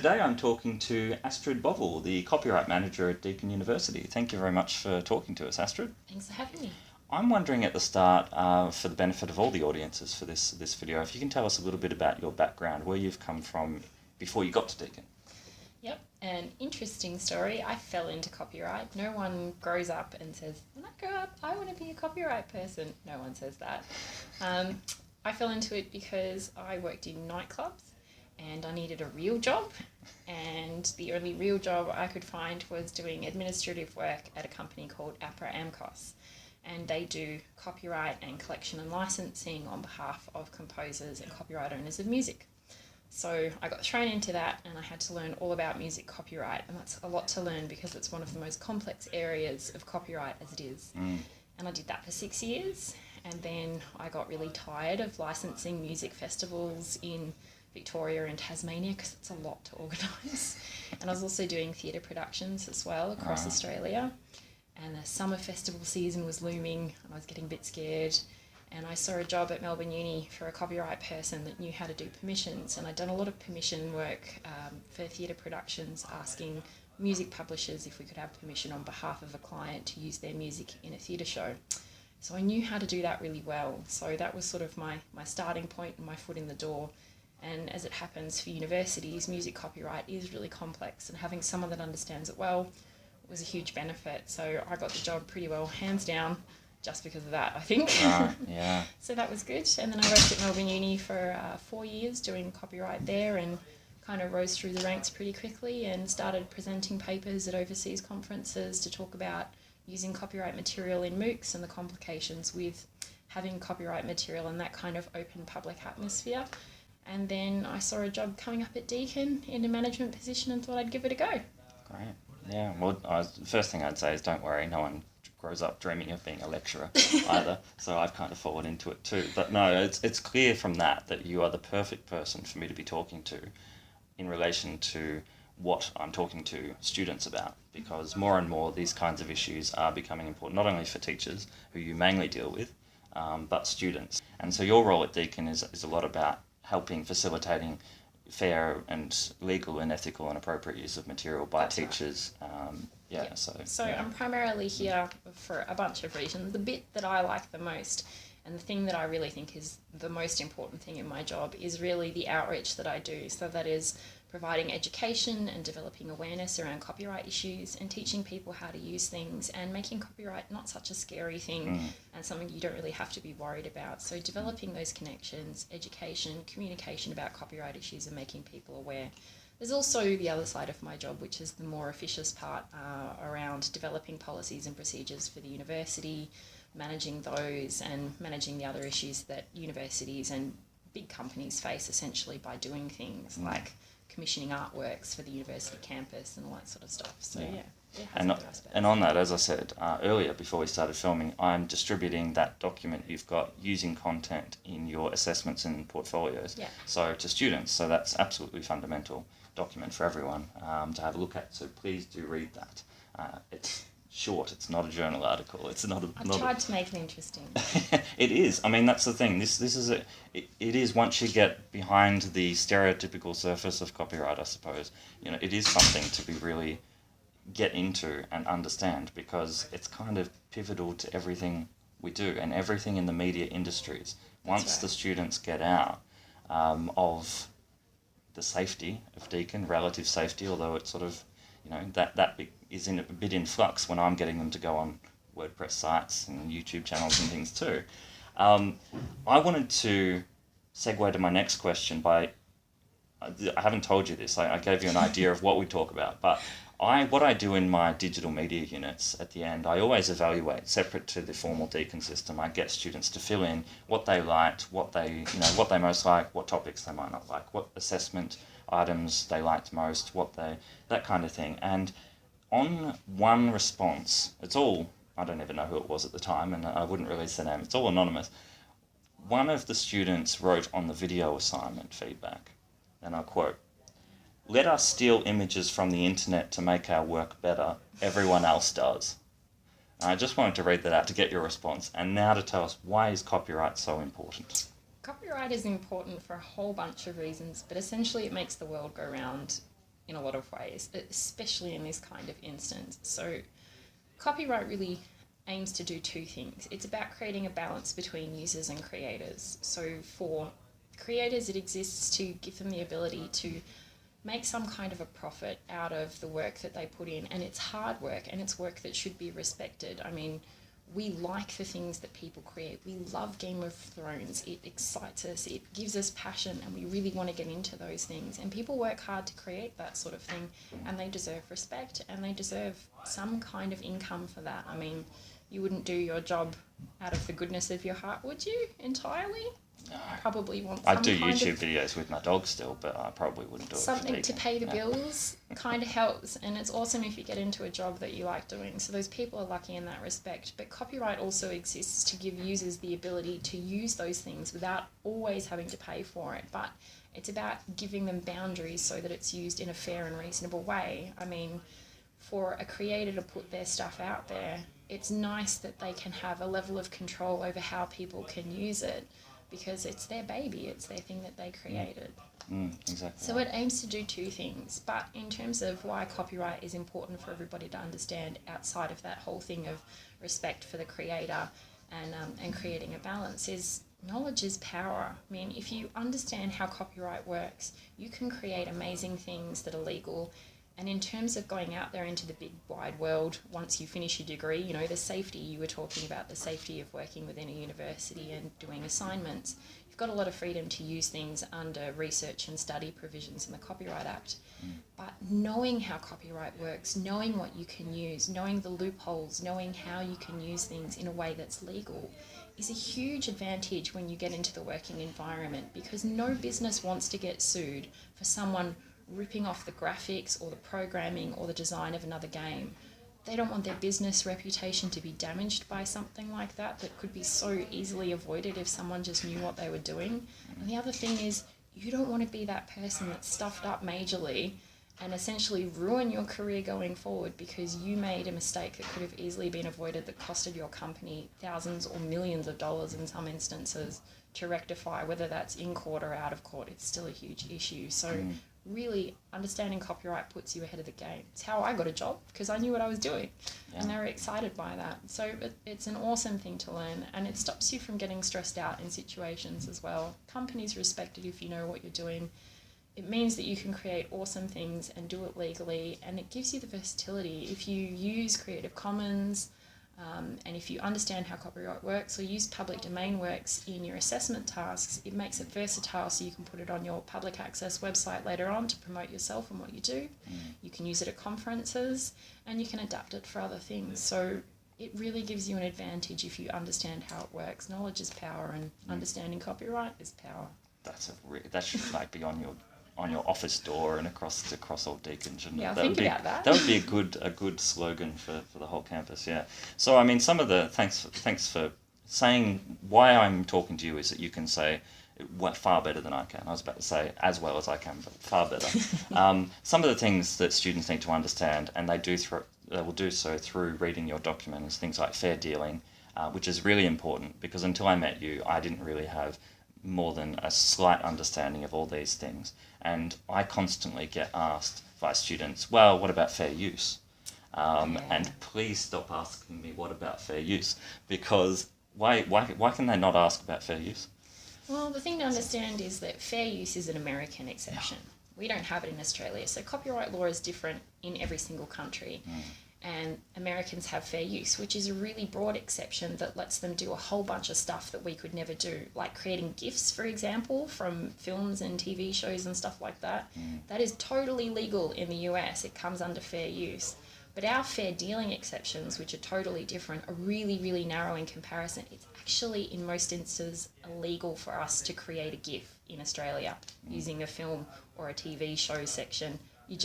today I'm talking to Astrid Bovell, the Copyright Manager at Deakin University. Thank you very much for talking to us, Astrid. Thanks for having me. I'm wondering at the start, for the benefit of all the audiences for this video, if you can tell us a little bit about your background, where you've come from before you got to Deakin. Yep, an interesting story. I fell into copyright. No one grows up and says, when I grow up, I want to be a copyright person. No one says that. I fell into it because I worked in nightclubs and I needed a real job, and the only real job I could find was doing administrative work at a company called APRA AMCOS, and they do copyright and collection and licensing on behalf of composers and copyright owners of music. So I got thrown into that and I had to learn all about music copyright, and that's a lot to learn because it's one of the most complex areas of copyright as it is. And I did that for 6 years, and then I got really tired of licensing music festivals in Victoria and Tasmania because it's a lot to organise. And I was also doing theatre productions as well across Australia, and the summer festival season was looming and I was getting a bit scared, and I saw a job at Melbourne Uni for a copyright person that knew how to do permissions, and I'd done a lot of permission work for theatre productions, asking music publishers if we could have permission on behalf of a client to use their music in a theatre show. So I knew how to do that really well. So that was sort of my starting point and my foot in the door. And as it happens for universities, music copyright is really complex, and having someone that understands it well was a huge benefit. So I got the job pretty well, hands down, just because of that, I think. Yeah. So that was good. And then I worked at Melbourne Uni for 4 years doing copyright there, and kind of rose through the ranks pretty quickly and started presenting papers at overseas conferences to talk about using copyright material in MOOCs and the complications with having copyright material in that kind of open public atmosphere. And then I saw a job coming up at Deakin in a management position and thought I'd give it a go. Great. Yeah, well, the first thing I'd say is don't worry, no one grows up dreaming of being a lecturer either, so I've kind of fallen into it too. But no, it's clear from that you are the perfect person for me to be talking to in relation to what I'm talking to students about, because more and more these kinds of issues are becoming important, not only for teachers, who you mainly deal with, but students. And so your role at Deakin is a lot about facilitating fair and legal and ethical and appropriate use of material by teachers. So I'm primarily here for a bunch of reasons. The bit that I like the most, and the thing that I really think is the most important thing in my job, is really the outreach that I do. So that is providing education and developing awareness around copyright issues and teaching people how to use things and making copyright not such a scary thing and something you don't really have to be worried about. So developing those connections, education, communication about copyright issues and making people aware. There's also the other side of my job, which is the more officious part around developing policies and procedures for the university, managing those and managing the other issues that universities and big companies face essentially by doing things like commissioning artworks for the university campus and all that sort of stuff. So and on that, as I said earlier before we started filming, I'm distributing that document you've got using content in your assessments and portfolios. So to students, so that's absolutely fundamental document for everyone to have a look at. So please do read that. It's short. It's not a journal article. It's not. I've tried to make it interesting. It is. I mean, that's the thing. This is it is once you get behind the stereotypical surface of copyright, I suppose, it is something to be really get into and understand, because it's kind of pivotal to everything we do and everything in the media industries. Once the students get out of the safety of Deakin, relative safety, although it's sort of, that is a bit in flux when I'm getting them to go on WordPress sites and YouTube channels and things too. I wanted to segue to my next question by, I haven't told you this, I gave you an idea of what we talk about, but what I do in my digital media units at the end, I always evaluate, separate to the formal Deakin system. I get students to fill in what they liked, what they most like, what topics they might not like, what assessment items they liked most, that kind of thing. And on one response, it's all, I don't even know who it was at the time, and I wouldn't release the name, it's all anonymous. One of the students wrote on the video assignment feedback, and I quote, "Let us steal images from the internet to make our work better. Everyone else does." And I just wanted to read that out to get your response, and now to tell us, why is copyright so important? Copyright is important for a whole bunch of reasons, but essentially it makes the world go round in a lot of ways, especially in this kind of instance. So copyright really aims to do two things. It's about creating a balance between users and creators. So for creators, it exists to give them the ability to make some kind of a profit out of the work that they put in, and it's hard work and it's work that should be respected. I mean, we like the things that people create. We love Game of Thrones. It excites us. It gives us passion, and we really want to get into those things. And people work hard to create that sort of thing, and they deserve respect, and they deserve some kind of income for that. I mean, you wouldn't do your job out of the goodness of your heart, would you, entirely? No. Probably want I some do kind YouTube of videos with my dog still, but I probably wouldn't do it something for to vegan. pay the bills kind of helps, and it's awesome if you get into a job that you like doing. So those people are lucky in that respect. But copyright also exists to give users the ability to use those things without always having to pay for it. But it's about giving them boundaries so that it's used in a fair and reasonable way. I mean, for a creator to put their stuff out there, it's nice that they can have a level of control over how people can use it, because it's their baby, it's their thing that they created. Exactly. So it aims to do two things, but in terms of why copyright is important for everybody to understand outside of that whole thing of respect for the creator and creating a balance, is knowledge is power. I mean, if you understand how copyright works, you can create amazing things that are legal. And in terms of going out there into the big wide world, once you finish your degree, you know, the safety, you were talking about the safety of working within a university and doing assignments. You've got a lot of freedom to use things under research and study provisions in the Copyright Act. But knowing how copyright works, knowing what you can use, knowing the loopholes, knowing how you can use things in a way that's legal is a huge advantage when you get into the working environment, because no business wants to get sued for someone ripping off the graphics or the programming or the design of another game. They don't want their business reputation to be damaged by something like that could be so easily avoided if someone just knew what they were doing. And the other thing is, you don't want to be that person that's stuffed up majorly and essentially ruin your career going forward because you made a mistake that could have easily been avoided, that costed your company thousands or millions of dollars in some instances to rectify. Whether that's in court or out of court, it's still a huge issue. So really understanding copyright puts you ahead of the game. It's how I got a job, because I knew what I was doing, and they were excited by that. So it's an awesome thing to learn, and it stops you from getting stressed out in situations as well. Companies respect it if you know what you're doing. It means that you can create awesome things and do it legally, and it gives you the versatility. If you use Creative Commons, and if you understand how copyright works or use public domain works in your assessment tasks, it makes it versatile, so you can put it on your public access website later on to promote yourself and what you do. You can use it at conferences, and you can adapt it for other things. So it really gives you an advantage if you understand how it works. Knowledge is power, and understanding copyright is power. That should like be on your office door and across all Deakin, shouldn't it? Yeah, Think about that. That would be a good slogan for the whole campus. Yeah. So I mean, some of the thanks for saying why I'm talking to you is that you can say far better than I can. I was about to say as well as I can, but far better. Some of the things that students need to understand, and they will do so through reading your document, is things like fair dealing, which is really important, because until I met you, I didn't really have more than a slight understanding of all these things. And I constantly get asked by students, well, what about fair use? And please stop asking me what about fair use, because why can they not ask about fair use? Well, the thing to understand is that fair use is an American exception. We don't have it in Australia. So copyright law is different in every single country. And Americans have fair use, which is a really broad exception that lets them do a whole bunch of stuff that we could never do, like creating GIFs, for example, from films and TV shows and stuff like that. That is totally legal in the US. It comes under fair use. But our fair dealing exceptions, which are totally different, are really, really narrow in comparison. It's actually, in most instances, illegal for us to create a GIF in Australia using a film or a TV show section. You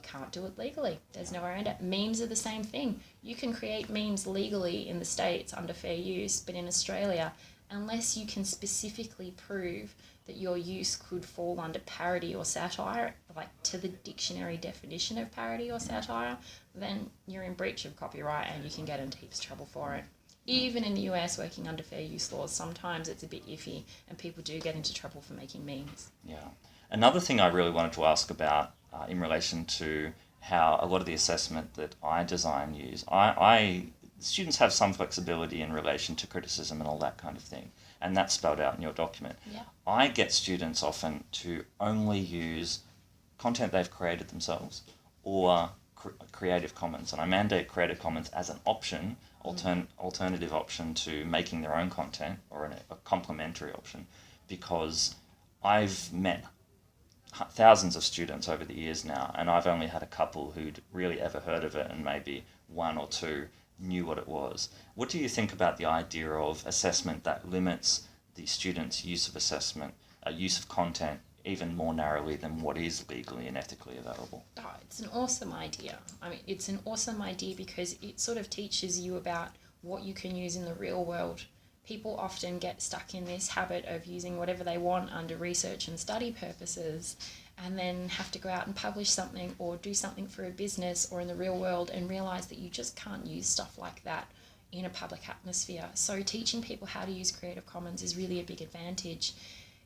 can't do it legally. There's no way around it. Memes are the same thing. You can create memes legally in the States under fair use, but in Australia, unless you can specifically prove that your use could fall under parody or satire, like to the dictionary definition of parody or satire, then you're in breach of copyright and you can get into heaps of trouble for it. Even in the US, working under fair use laws, sometimes it's a bit iffy and people do get into trouble for making memes. Yeah. Another thing I really wanted to ask about, in relation to how a lot of the assessment that I design use. Students have some flexibility in relation to criticism and all that kind of thing, and that's spelled out in your document. Yeah. I get students often to only use content they've created themselves or Creative Commons, and I mandate Creative Commons as an option, alternative option to making their own content, or a complementary option, because I've met thousands of students over the years now, and I've only had a couple who'd really ever heard of it, and maybe one or two knew what it was. What do you think about the idea of assessment that limits the students' use of assessment, use of content, even more narrowly than what is legally and ethically available? Oh, it's an awesome idea. I mean, it's an awesome idea because it sort of teaches you about what you can use in the real world. People often get stuck in this habit of using whatever they want under research and study purposes, and then have to go out and publish something or do something for a business or in the real world and realize that you just can't use stuff like that in a public atmosphere. So teaching people how to use Creative Commons is really a big advantage.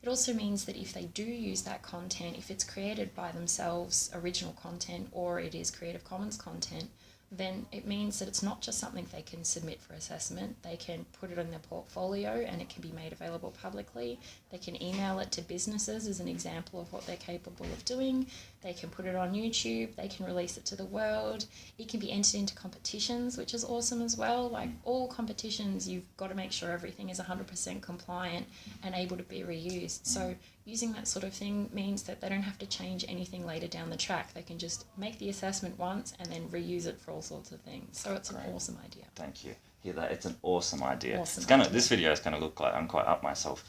It also means that if they do use that content, if it's created by themselves, original content, or it is Creative Commons content, then it means that it's not just something they can submit for assessment. They can put it in their portfolio and it can be made available publicly. They can email it to businesses as an example of what they're capable of doing. They can put it on YouTube. They can release it to the world. It can be entered into competitions, which is awesome as well. Like all competitions, you've got to make sure everything is 100% compliant and able to be reused. So using that sort of thing means that they don't have to change anything later down the track. They can just make the assessment once and then reuse it for all sorts of things. So it's an awesome idea. Thank you. Hear that? It's an awesome idea. Awesome idea. This video is gonna look like I'm quite up myself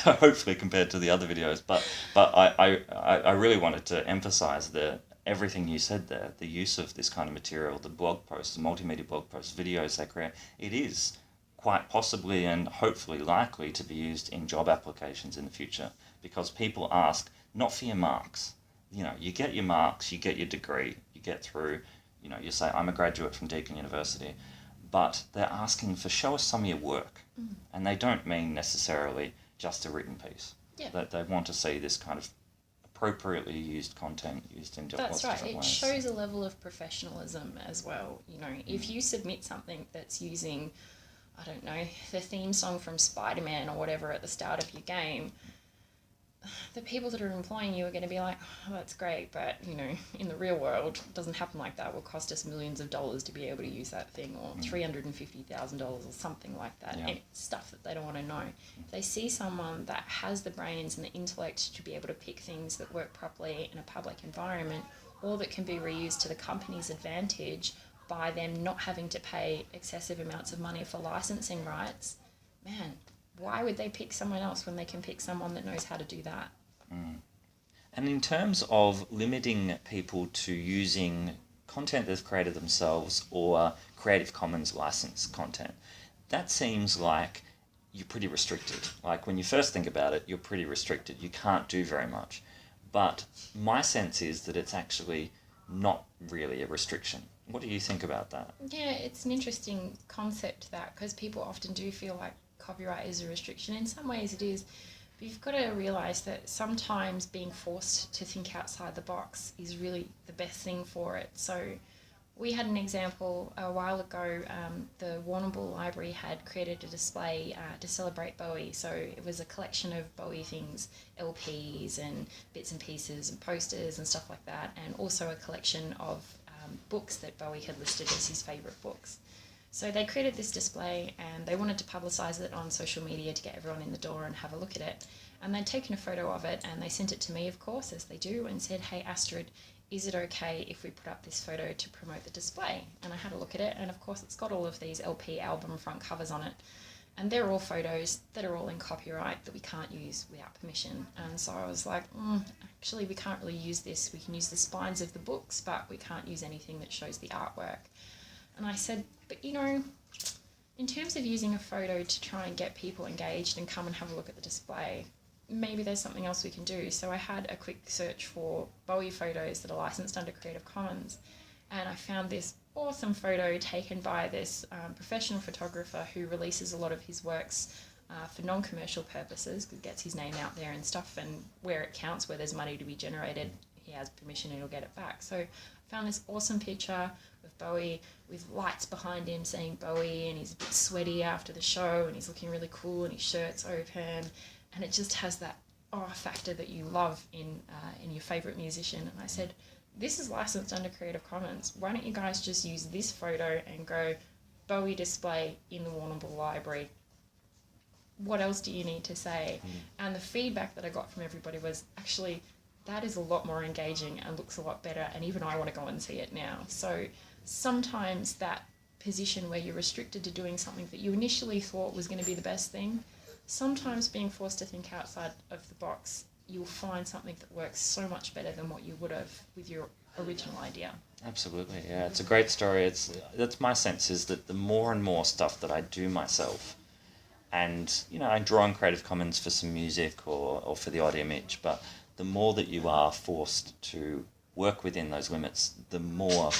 hopefully compared to the other videos. But I really wanted to emphasize everything you said there. The use of this kind of material, the blog posts, the multimedia blog posts, videos they create. It is quite possibly and hopefully likely to be used in job applications in the future, because people ask not for your marks. You know, you get your marks, you get your degree, you get through, you know, you say, I'm a graduate from Deakin University, but they're asking for, show us some of your work. And they don't mean necessarily just a written piece. Yeah. They want to see this kind of appropriately used content used in lots of That's right. different It ways. shows a level of professionalism as well. You know, if you submit something that's using, I don't know, the theme song from Spider-Man or whatever at the start of your game, the people that are employing you are going to be like, oh, that's great, but, you know, in the real world, it doesn't happen like that. It will cost us millions of dollars to be able to use that thing, or $350,000 or something like that. Yeah. And it's stuff that they don't want to know. If they see someone that has the brains and the intellect to be able to pick things that work properly in a public environment, or that can be reused to the company's advantage by them not having to pay excessive amounts of money for licensing rights, man, why would they pick someone else when they can pick someone that knows how to do that? And in terms of limiting people to using content they've created themselves or Creative Commons licensed content, that seems like you're pretty restricted. Like when you first think about it, you're pretty restricted. You can't do very much. But my sense is that it's actually not really a restriction. What do you think about that? Yeah, it's an interesting concept, that, because people often do feel like copyright is a restriction. In some ways it is, but you've got to realise that sometimes being forced to think outside the box is really the best thing for it. So we had an example a while ago. The Warrnambool Library had created a display to celebrate Bowie. So it was a collection of Bowie things, LPs and bits and pieces and posters and stuff like that, and also a collection of books that Bowie had listed as his favourite books. So they created this display and they wanted to publicise it on social media to get everyone in the door and have a look at it. And they'd taken a photo of it and they sent it to me, of course, as they do, and said, hey, Astrid, is it okay if we put up this photo to promote the display? And I had a look at it, and of course it's got all of these LP album front covers on it. And they're all photos that are all in copyright that we can't use without permission. And so I was like, actually, we can't really use this. We can use the spines of the books, but we can't use anything that shows the artwork. And I said, but you know, in terms of using a photo to try and get people engaged and come and have a look at the display, maybe there's something else we can do. So I had a quick search for Bowie photos that are licensed under Creative Commons, and I found this awesome photo taken by this professional photographer who releases a lot of his works for non-commercial purposes, because gets his name out there and stuff, and where it counts, where there's money to be generated, he has permission and he'll get it back. So I found this awesome picture of Bowie with lights behind him saying Bowie, and he's a bit sweaty after the show and he's looking really cool and his shirt's open, and it just has that factor that you love in your favourite musician. And I said, this is licensed under Creative Commons. Why don't you guys just use this photo and go Bowie display in the Warrnambool Library? What else do you need to say? And the feedback that I got from everybody was, actually, that is a lot more engaging and looks a lot better, and even I want to go and see it now. So sometimes that position where you're restricted to doing something that you initially thought was going to be the best thing, sometimes being forced to think outside of the box, you'll find something that works so much better than what you would have with your original idea. Absolutely, yeah. It's a great story. That's my sense, is that the more and more stuff that I do myself, and, you know, I draw on Creative Commons for some music or for the odd image, but the more that you are forced to work within those limits, the more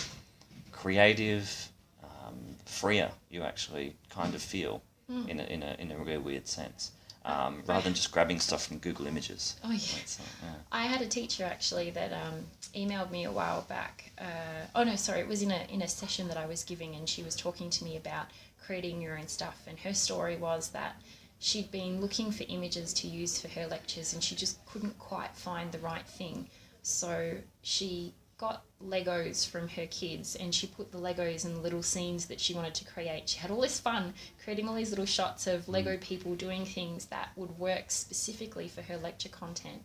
creative, freer you actually kind of feel in a real weird sense. Rather than just grabbing stuff from Google Images. Oh, yeah. I had a teacher actually that emailed me a while back. It was in a session that I was giving, and she was talking to me about creating your own stuff. And her story was that she'd been looking for images to use for her lectures, and she just couldn't quite find the right thing. So she got Legos from her kids, and she put the Legos in the little scenes that she wanted to create. She had all this fun creating all these little shots of Lego people doing things that would work specifically for her lecture content.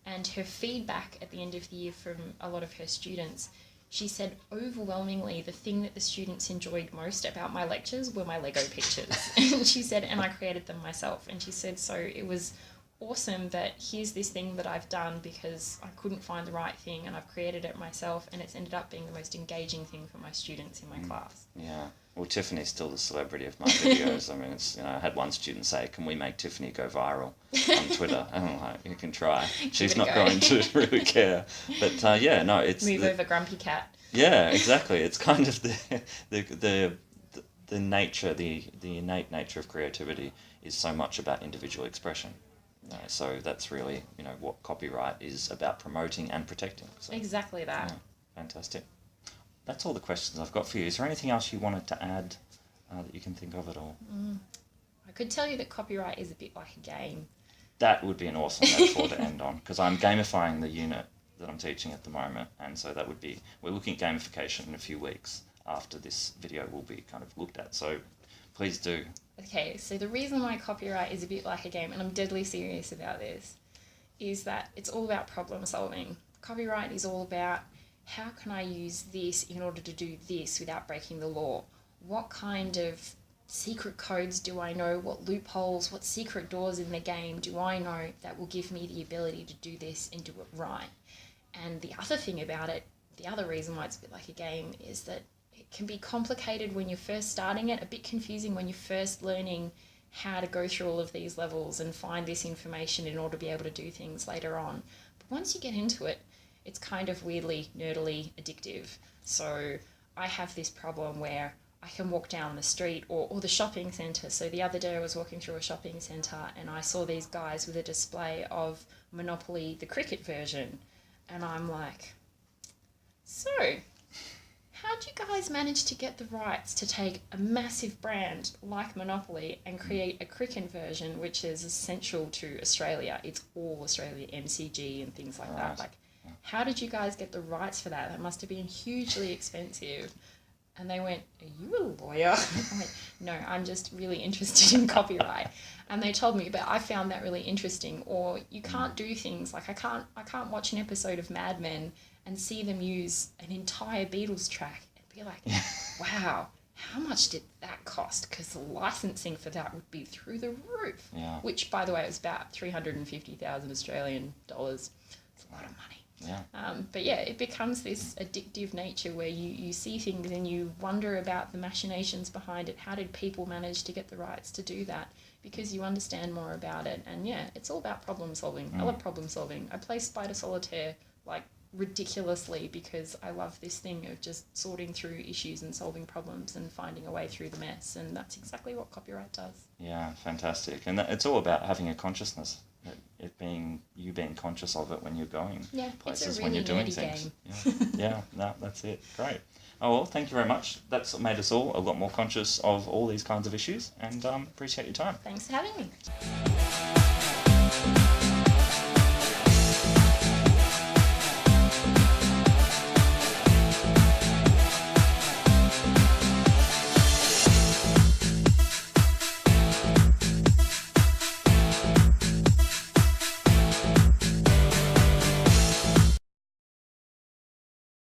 And her feedback at the end of the year from a lot of her students, she said overwhelmingly the thing that the students enjoyed most about my lectures were my Lego pictures. And she said, and I created them myself. And she said, so it was awesome that here's this thing that I've done because I couldn't find the right thing, and I've created it myself, and it's ended up being the most engaging thing for my students in my class. Yeah. Well, Tiffany's still the celebrity of my videos. I mean, I had one student say, "Can we make Tiffany go viral on Twitter?" And I'm like, "You can try." She's not going to really care. But it's move over, grumpy cat. Yeah, exactly. It's kind of the nature, the innate nature of creativity is so much about individual expression. So that's really, what copyright is about, promoting and protecting. So, exactly that. Yeah, fantastic. That's all the questions I've got for you. Is there anything else you wanted to add that you can think of at all? I could tell you that copyright is a bit like a game. That would be an awesome metaphor to end on, because I'm gamifying the unit that I'm teaching at the moment, and so we're looking at gamification in a few weeks after this video will be kind of looked at. So please do. Okay, so the reason why copyright is a bit like a game, and I'm deadly serious about this, is that it's all about problem solving. Copyright is all about, how can I use this in order to do this without breaking the law? What kind of secret codes do I know? What loopholes, what secret doors in the game do I know that will give me the ability to do this and do it right? And the other thing about it, the other reason why it's a bit like a game, is that it can be complicated when you're first starting it, a bit confusing when you're first learning how to go through all of these levels and find this information in order to be able to do things later on. But once you get into it, it's kind of weirdly, nerdily addictive. So I have this problem where I can walk down the street or the shopping centre. So the other day I was walking through a shopping centre and I saw these guys with a display of Monopoly, the cricket version. And I'm like, so how'd you guys manage to get the rights to take a massive brand like Monopoly and create a cricket version which is essential to Australia? It's all Australia, MCG and things like that. Like, how did you guys get the rights for that? That must have been hugely expensive. And they went, are you a lawyer? I went, no, I'm just really interested in copyright. And they told me, but I found that really interesting. Or you can't do things like I can't watch an episode of Mad Men and see them use an entire Beatles track and be like, wow, how much did that cost? Because the licensing for that would be through the roof. Yeah. Which, by the way, was about 350,000 Australian dollars. It's a lot of money. Yeah. But yeah, it becomes this addictive nature where you see things and you wonder about the machinations behind it. How did people manage to get the rights to do that? Because you understand more about it. And yeah, it's all about problem solving. I love problem solving. I play Spider Solitaire like ridiculously because I love this thing of just sorting through issues and solving problems and finding a way through the mess. And that's exactly what copyright does. Yeah, fantastic. And it's all about having a consciousness it being you being conscious of it when you're going Yeah, places, it's a when really you're doing nerdy things. game. Yeah, no, that's it. Great. Oh well, thank you very much. That's made us all a lot more conscious of all these kinds of issues, and appreciate your time. Thanks for having me.